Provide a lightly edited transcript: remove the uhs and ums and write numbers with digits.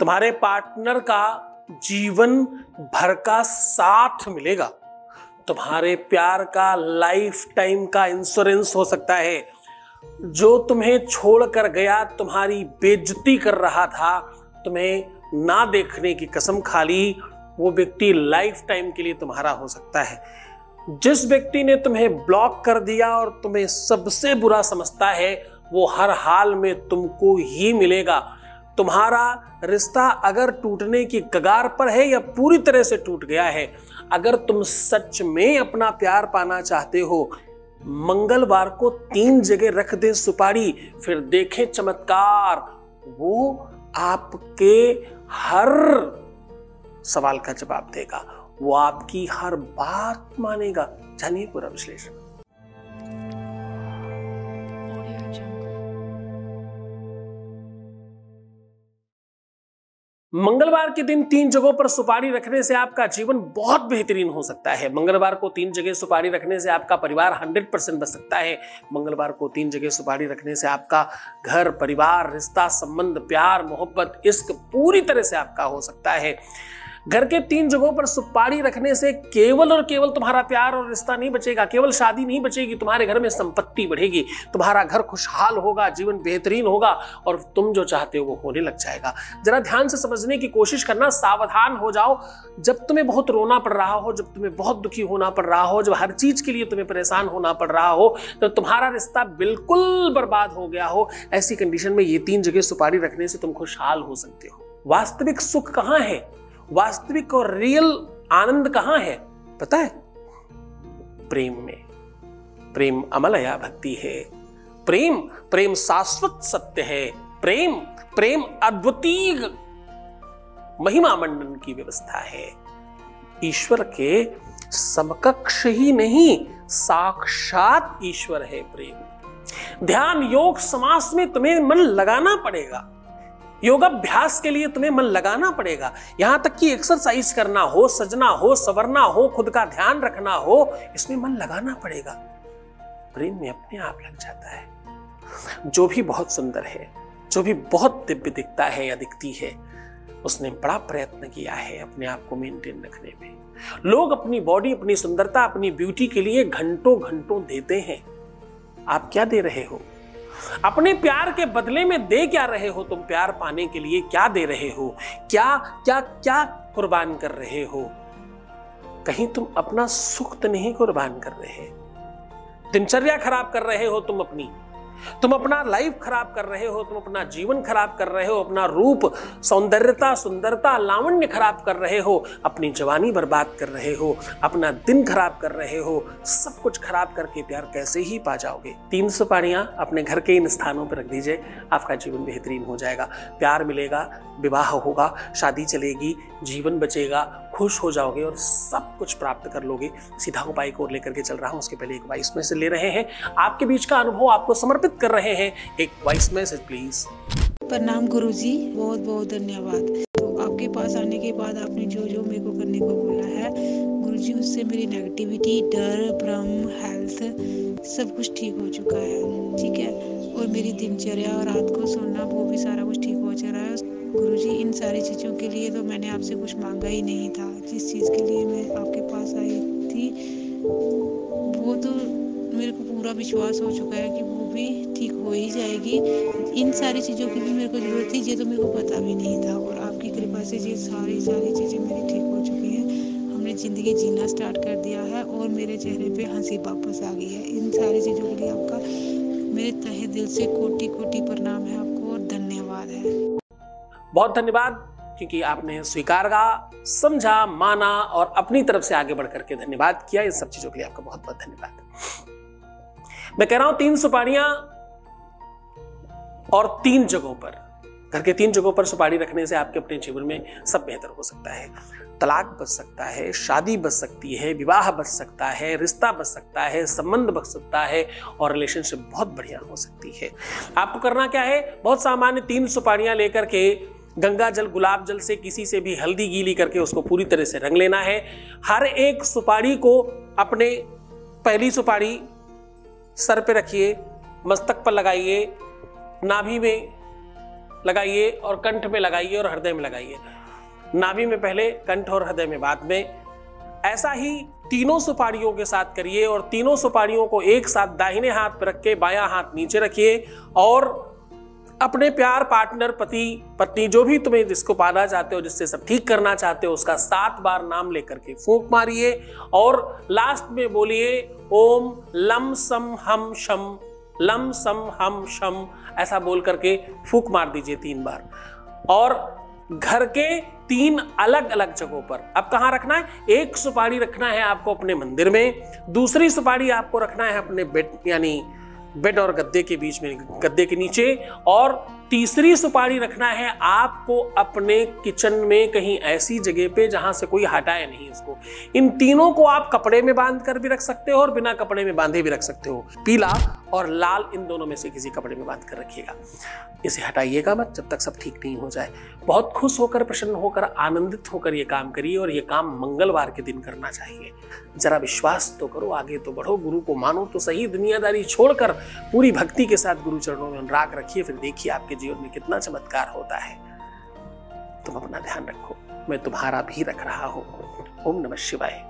तुम्हारे पार्टनर का जीवन भर का साथ मिलेगा। तुम्हारे प्यार का लाइफ टाइम का इंश्योरेंस हो सकता है। जो तुम्हें छोड़कर गया, तुम्हारी बेइज्जती कर रहा था, तुम्हें ना देखने की कसम खा ली, वो व्यक्ति लाइफ टाइम के लिए तुम्हारा हो सकता है। जिस व्यक्ति ने तुम्हें ब्लॉक कर दिया और तुम्हें सबसे बुरा समझता है, वो हर हाल में तुमको ही मिलेगा। तुम्हारा रिश्ता अगर टूटने की कगार पर है या पूरी तरह से टूट गया है, अगर तुम सच में अपना प्यार पाना चाहते हो, मंगलवार को 3 जगह रख दे सुपारी, फिर देखें चमत्कार। वो आपके हर सवाल का जवाब देगा, वो आपकी हर बात मानेगा। जानिए पूरा विश्लेषण। मंगलवार के दिन 3 जगहों पर सुपारी रखने से आपका जीवन बहुत बेहतरीन हो सकता है। मंगलवार को 3 जगह सुपारी रखने से आपका परिवार 100% बच सकता है। मंगलवार को 3 जगह सुपारी रखने से आपका घर, परिवार, रिश्ता, संबंध, प्यार, मोहब्बत, इश्क पूरी तरह से आपका हो सकता है। घर के 3 जगहों पर सुपारी रखने से केवल और केवल तुम्हारा प्यार और रिश्ता नहीं बचेगा, केवल शादी नहीं बचेगी, तुम्हारे घर में संपत्ति बढ़ेगी, तुम्हारा घर खुशहाल होगा, जीवन बेहतरीन होगा और तुम जो चाहते हो वो होने लग जाएगा। जरा ध्यान से समझने की कोशिश करना, सावधान हो जाओ। जब तुम्हें बहुत रोना पड़ रहा हो, जब तुम्हें बहुत दुखी होना पड़ रहा हो, जब हर चीज के लिए तुम्हें परेशान होना पड़ रहा हो, तो तुम्हारा रिश्ता बिल्कुल बर्बाद हो गया हो, ऐसी कंडीशन में ये 3 जगह सुपारी रखने से तुम खुशहाल हो सकते हो। वास्तविक सुख कहां है? वास्तविक और रियल आनंद कहां है पता है? प्रेम में। प्रेम अमलया भक्ति है। प्रेम शाश्वत सत्य है। प्रेम अद्वितीय महिमा मंडन की व्यवस्था है। ईश्वर के समकक्ष ही नहीं, साक्षात ईश्वर है प्रेम। ध्यान, योग, समास में तुम्हें मन लगाना पड़ेगा। योगाभ्यास के लिए तुम्हें मन लगाना पड़ेगा। यहां तक कि एक्सरसाइज करना हो, सजना हो, संवरना हो, खुद का ध्यान रखना हो, इसमें मन लगाना पड़ेगा। प्रेम में अपने आप लग जाता है। जो भी बहुत सुंदर है, जो भी बहुत दिव्य दिखता है या दिखती है, उसने बड़ा प्रयत्न किया है अपने आप को मेंटेन रखने में। लोग अपनी बॉडी, अपनी सुंदरता, अपनी ब्यूटी के लिए घंटों घंटों देते हैं। आप क्या दे रहे हो? अपने प्यार के बदले में दे क्या रहे हो? तुम प्यार पाने के लिए क्या दे रहे हो? क्या क्या क्या कुर्बान कर रहे हो? कहीं तुम अपना सुख तो नहीं कुर्बान कर रहे? दिनचर्या खराब कर रहे हो तुम अपना लाइफ खराब कर रहे हो, तुम अपना जीवन खराब कर रहे हो, अपना रूप, सौंदर्यता, सुंदरता, लावण्य खराब कर रहे हो, अपनी जवानी बर्बाद कर रहे हो, अपना दिन खराब कर रहे हो। सब कुछ खराब करके प्यार कैसे ही पा जाओगे? 3 सुपारियां अपने घर के इन स्थानों पर रख दीजिए, आपका जीवन बेहतरीन हो जाएगा। प्यार मिलेगा, विवाह होगा, शादी चलेगी, जीवन बचेगा, खुश हो जाओगे और सब कुछ प्राप्त कर लोगे। सीधा उपाय को लेकर के चल रहा हूं, उसके पहले एक वॉइस मैसेज ले रहे हैं। आपके बीच का अनुभव आपको समर्पित कर रहे हैं। एक वॉइस मैसेज प्लीज। प्रणाम गुरुजी, बहुत बहुत धन्यवाद। तो आपके पास आने के बाद आपने जो जो मेरे को करने को बोला है गुरुजी, उससे मेरी नेगेटिविटी, डर, भ्रम, हेल्थ सब कुछ ठीक हो चुका है। ठीक है, और मेरी दिनचर्या और रात को सोना, वो भी सारा कुछ ठीक हो चुका है। गुरुजी, इन सारी चीज़ों के लिए तो मैंने आपसे कुछ मांगा ही नहीं था। जिस चीज़ के लिए मैं आपके पास आई थी वो तो मेरे को पूरा विश्वास हो चुका है कि वो भी ठीक हो ही जाएगी। इन सारी चीज़ों की भी मेरे को ज़रूरत थी, ये तो मेरे को पता भी नहीं था। और आपकी कृपा से ये सारी चीज़ें मेरी ठीक हो चुकी हैं। हमने ज़िंदगी जीना स्टार्ट कर दिया है और मेरे चेहरे पे हंसी वापस आ गई है। इन सारी चीज़ों के लिए आपका मेरे तहे दिल से कोटि कोटि प्रणाम है आपको और धन्यवाद है। बहुत धन्यवाद, क्योंकि आपने स्वीकारा, समझा, माना और अपनी तरफ से आगे बढ़ करके धन्यवाद किया। इन सब चीजों के लिए आपका बहुत बहुत धन्यवाद। मैं कह रहा हूं 3 सुपारियां और 3 जगहों पर, घर के 3 जगहों पर सुपारी रखने से आपके अपने जीवन में सब बेहतर हो सकता है। तलाक बच सकता है, शादी बच सकती है, विवाह बच सकता है, रिश्ता बच सकता है, संबंध बच सकता है और रिलेशनशिप बहुत बढ़िया हो सकती है। आपको करना क्या है? बहुत सामान्य 3 सुपारियां लेकर के गंगा जल, गुलाब जल से किसी से भी हल्दी गीली करके उसको पूरी तरह से रंग लेना है। हर एक सुपारी को अपने, पहली सुपारी सर पे रखिए, मस्तक पर लगाइए, नाभि में लगाइए और कंठ में लगाइए और हृदय में लगाइए। नाभि में पहले, कंठ और हृदय में बाद में। ऐसा ही तीनों सुपारियों के साथ करिए और तीनों सुपारियों को एक साथ दाहिने हाथ पर रख के बायां हाथ नीचे रखिए और अपने प्यार, पार्टनर, पति, पत्नी, जो भी तुम्हें जिसको पाना चाहते हो, जिससे सब ठीक करना चाहते हो, उसका 7 बार नाम लेकर के फूंक मारिए और लास्ट में बोलिए ओम लम सम हम शम, लम सम हम शम, ऐसा बोल करके फूंक मार दीजिए 3 बार। और घर के 3 अलग अलग जगहों पर अब कहां रखना है? एक सुपारी रखना है आपको अपने मंदिर में, दूसरी सुपारी आपको रखना है अपने बेड यानी बेड और गद्दे के बीच में, गद्दे के नीचे, और तीसरी सुपारी रखना है आपको अपने किचन में कहीं ऐसी जगह पे जहां से कोई हटाए नहीं इसको। इन तीनों को आप कपड़े में बांध कर भी रख सकते हो और बिना कपड़े में बांधे भी रख सकते हो। पीला और लाल इन दोनों में से किसी कपड़े में बांध कर रखिएगा। इसे हटाइएगा मत जब तक सब ठीक नहीं हो जाए। बहुत खुश होकर, प्रसन्न होकर, आनंदित होकर ये काम करिए और ये काम मंगलवार के दिन करना चाहिए। जरा विश्वास तो करो, आगे तो बढ़ो, गुरु को मानो तो सही, दुनियादारी छोड़कर पूरी भक्ति के साथ गुरु चरणों में अनुराग रखिए, फिर देखिए आपके जीवन में कितना चमत्कार होता है। तुम अपना ध्यान रखो, मैं तुम्हारा भी रख रहा हूं। ओम नमः शिवाय।